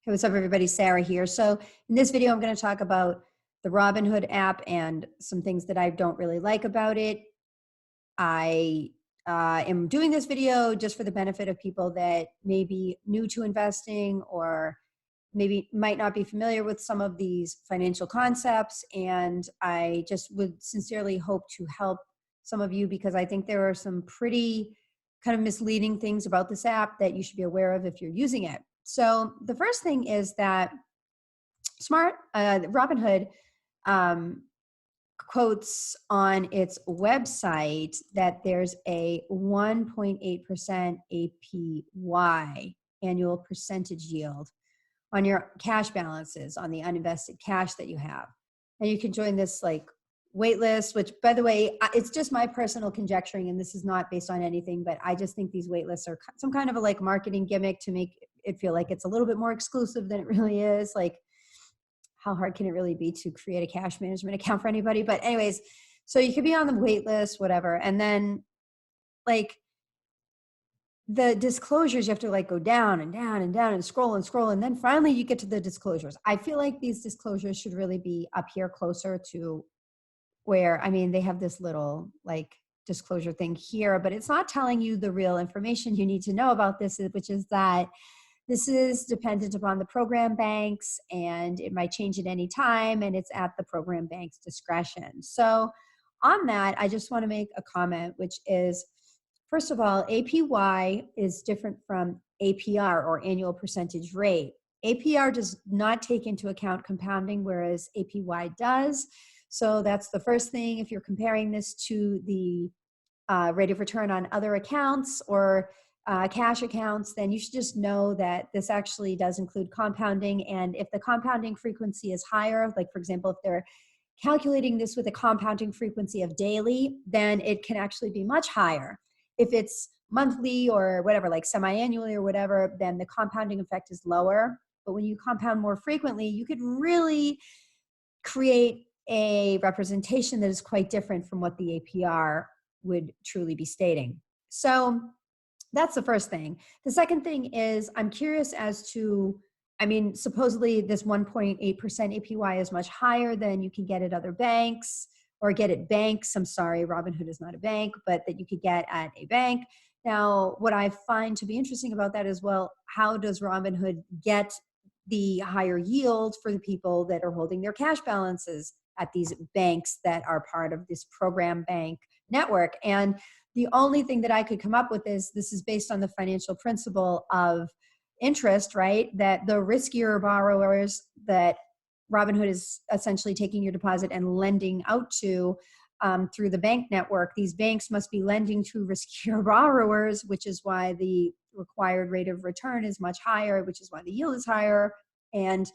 Hey, what's up, everybody? Sarah here. So in this video, I'm going to talk about the Robinhood app and some things that I don't really like about it. I am doing this video just for the benefit of people that may be new to investing or maybe might not be familiar with some of these financial concepts. And I just would sincerely hope to help some of you because I think there are some pretty kind of misleading things about this app that you should be aware of if you're using it. So the first thing is that Robinhood quotes on its website that there's a 1.8% APY, annual percentage yield, on your cash balances, on the uninvested cash that you have. And you can join this like wait list, which, by the way, it's just my personal conjecturing, and this is not based on anything, but I just think these wait lists are some kind of a like marketing gimmick to make it feel like it's a little bit more exclusive than it really is. Like, how hard can it really be to create a cash management account for anybody? But anyways, so you could be on the wait list, whatever. And then like the disclosures, you have to like go down and down and down and scroll and scroll. And then finally you get to the disclosures. I feel like these disclosures should really be up here closer to where, I mean, they have this little like disclosure thing here, but it's not telling you the real information you need to know about this, which is that this is dependent upon the program banks and it might change at any time and it's at the program bank's discretion. So on that, I just want to make a comment, which is, first of all, APY is different from APR, or annual percentage rate. APR does not take into account compounding, whereas APY does. So that's the first thing. If you're comparing this to the rate of return on other accounts or cash accounts, then you should just know that this actually does include compounding. And if the compounding frequency is higher, like for example, if they're calculating this with a compounding frequency of daily, then it can actually be much higher. If it's monthly or whatever, like semi-annually or whatever, then the compounding effect is lower. But when you compound more frequently, you could really create a representation that is quite different from what the APR would truly be stating. So that's the first thing. The second thing is, I'm curious as to, I mean, supposedly this 1.8% APY is much higher than you can get at other banks or get at banks. I'm sorry, Robinhood is not a bank, but that you could get at a bank. Now, what I find to be interesting about that is, well, how does Robinhood get the higher yield for the people that are holding their cash balances at these banks that are part of this program bank network? And the only thing that I could come up with is, this is based on the financial principle of interest, right? That the riskier borrowers that Robinhood is essentially taking your deposit and lending out to through the bank network, these banks must be lending to riskier borrowers, which is why the required rate of return is much higher, which is why the yield is higher. And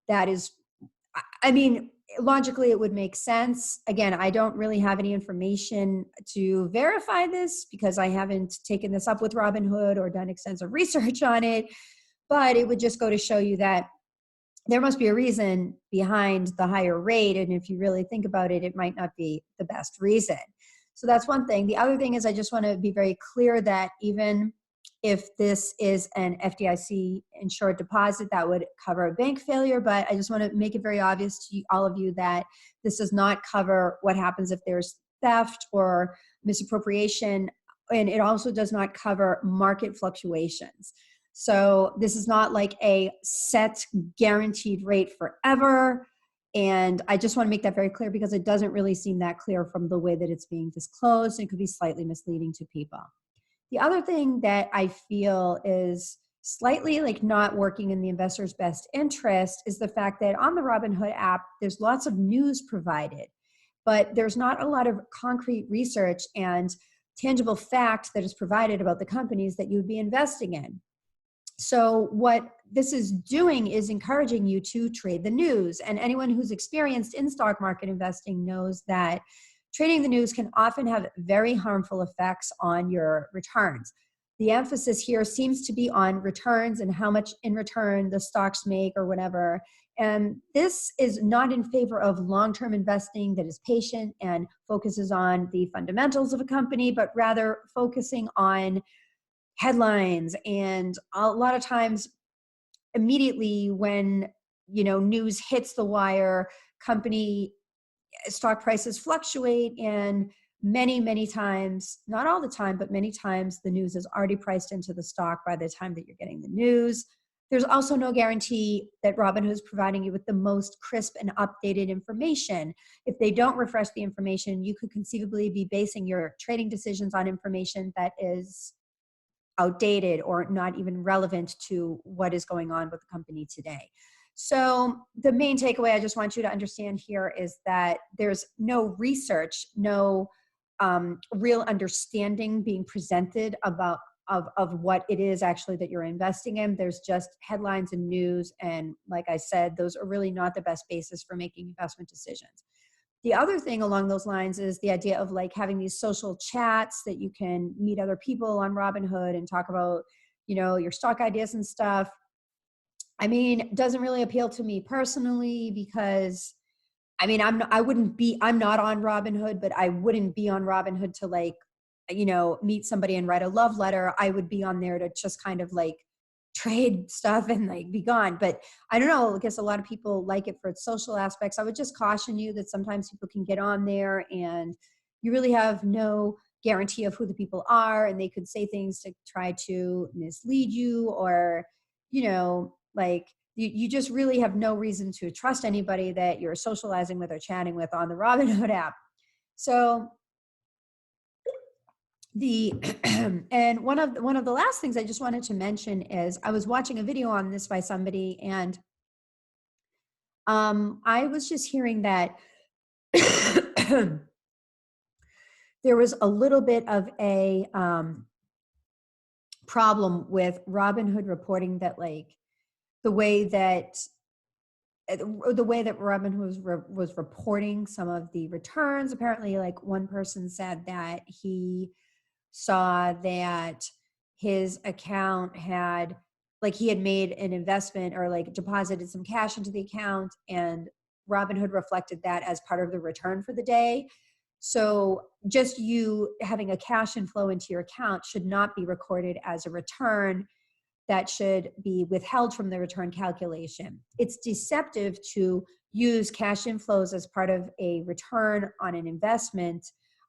that is, I mean, logically it would make sense. Again, I don't really have any information to verify this because I haven't taken this up with Robinhood or done extensive research on it, but it would just go to show you that there must be a reason behind the higher rate. And if you really think about it, it might not be the best reason. So that's one thing. The other thing is, I just want to be very clear that even if this is an FDIC insured deposit, that would cover a bank failure. But I just want to make it very obvious to all of you that this does not cover what happens if there's theft or misappropriation. And it also does not cover market fluctuations. So this is not like a set guaranteed rate forever. And I just want to make that very clear because it doesn't really seem that clear from the way that it's being disclosed. It could be slightly misleading to people. The other thing that I feel is slightly like not working in the investor's best interest is the fact that on the Robinhood app, there's lots of news provided, but there's not a lot of concrete research and tangible fact that is provided about the companies that you would be investing in. So what this is doing is encouraging you to trade the news. And anyone who's experienced in stock market investing knows that trading the news can often have very harmful effects on your returns. The emphasis here seems to be on returns and how much in return the stocks make or whatever. And this is not in favor of long-term investing that is patient and focuses on the fundamentals of a company, but rather focusing on headlines. And a lot of times immediately when, news hits the wire, company stock prices fluctuate, and many times, not all the time, but many times the news is already priced into the stock by the time that you're getting the news. There's also no guarantee that Robinhood is providing you with the most crisp and updated information. If they don't refresh the information, you could conceivably be basing your trading decisions on information that is outdated or not even relevant to what is going on with the company today. So the main takeaway I just want you to understand here is that there's no research, no real understanding being presented about of what it is actually that you're investing in. There's just headlines and news. And like I said, those are really not the best basis for making investment decisions. The other thing along those lines is the idea of like having these social chats that you can meet other people on Robinhood and talk about, your stock ideas and stuff. I mean, it doesn't really appeal to me personally because I'm not on Robinhood, but I wouldn't be on Robinhood to like, meet somebody and write a love letter. I would be on there to just kind of like trade stuff and like be gone. But I don't know, I guess a lot of people like it for its social aspects. I would just caution you that sometimes people can get on there and you really have no guarantee of who the people are, and they could say things to try to mislead you, or, like you just really have no reason to trust anybody that you're socializing with or chatting with on the Robinhood app. So and one of the last things I just wanted to mention is I was watching a video on this by somebody, and I was just hearing that there was a little bit of a problem with Robinhood reporting that like the way that Robinhood was reporting some of the returns. Apparently, like one person said that he saw that his account had, like he had made an investment or like deposited some cash into the account, and Robinhood reflected that as part of the return for the day. So just you having a cash inflow into your account should not be recorded as a return. That should be withheld from the return calculation. It's deceptive to use cash inflows as part of a return on an investment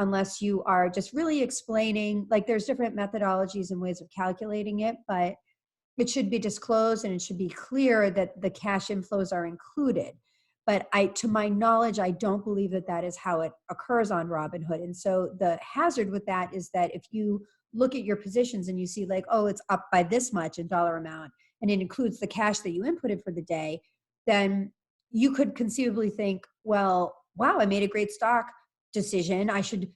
unless you are just really explaining, like there's different methodologies and ways of calculating it, but it should be disclosed and it should be clear that the cash inflows are included. But to my knowledge, I don't believe that that is how it occurs on Robinhood. And so the hazard with that is that if you look at your positions and you see like, oh, it's up by this much in dollar amount, and it includes the cash that you inputted for the day, then you could conceivably think, well, wow, I made a great stock decision. I should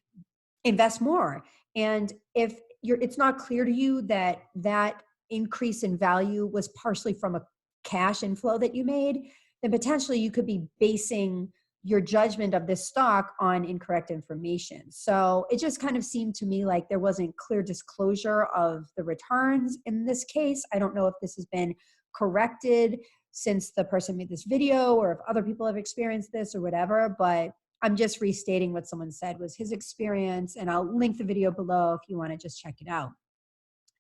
invest more. And if it's not clear to you that that increase in value was partially from a cash inflow that you made, then potentially you could be basing your judgment of this stock on incorrect information. So it just kind of seemed to me like there wasn't clear disclosure of the returns in this case. I don't know if this has been corrected since the person made this video or if other people have experienced this or whatever, but I'm just restating what someone said was his experience, and I'll link the video below if you want to just check it out.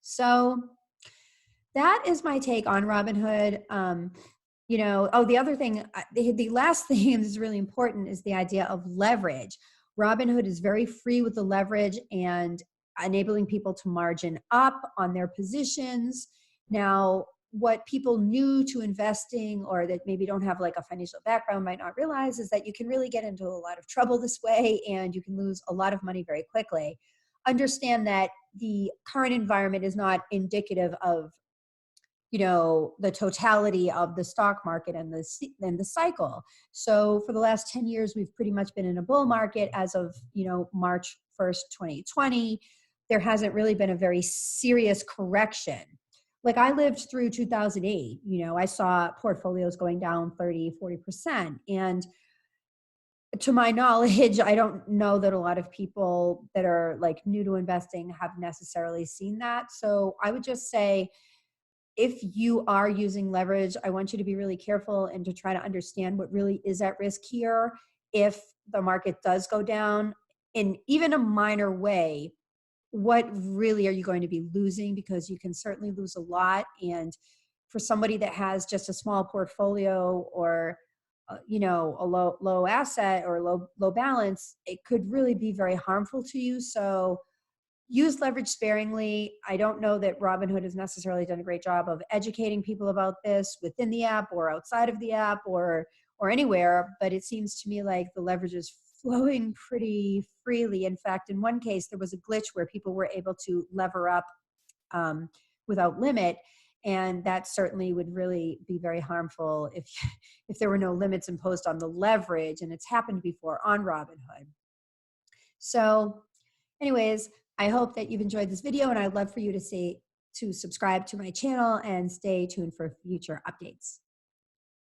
So that is my take on Robinhood. The other thing, the last thing that's really important is the idea of leverage. Robinhood is very free with the leverage and enabling people to margin up on their positions. Now, what people new to investing or that maybe don't have like a financial background might not realize is that you can really get into a lot of trouble this way and you can lose a lot of money very quickly. Understand that the current environment is not indicative of the totality of the stock market and the cycle. So for the last 10 years, we've pretty much been in a bull market as of, March 1st, 2020. There hasn't really been a very serious correction. Like I lived through 2008, I saw portfolios going down 30, 40%. And to my knowledge, I don't know that a lot of people that are like new to investing have necessarily seen that. So I would just say, if you are using leverage, I want you to be really careful and to try to understand what really is at risk here. If the market does go down in even a minor way, what really are you going to be losing? Because you can certainly lose a lot. And for somebody that has just a small portfolio or you know, a low asset or low balance, it could really be very harmful to you. So use leverage sparingly. I don't know that Robinhood has necessarily done a great job of educating people about this within the app or outside of the app or anywhere, but it seems to me like the leverage is flowing pretty freely. In fact, in one case, there was a glitch where people were able to lever up without limit, and that certainly would really be very harmful if if there were no limits imposed on the leverage, and it's happened before on Robinhood. So anyways, I hope that you've enjoyed this video, and I'd love for you to subscribe to my channel and stay tuned for future updates.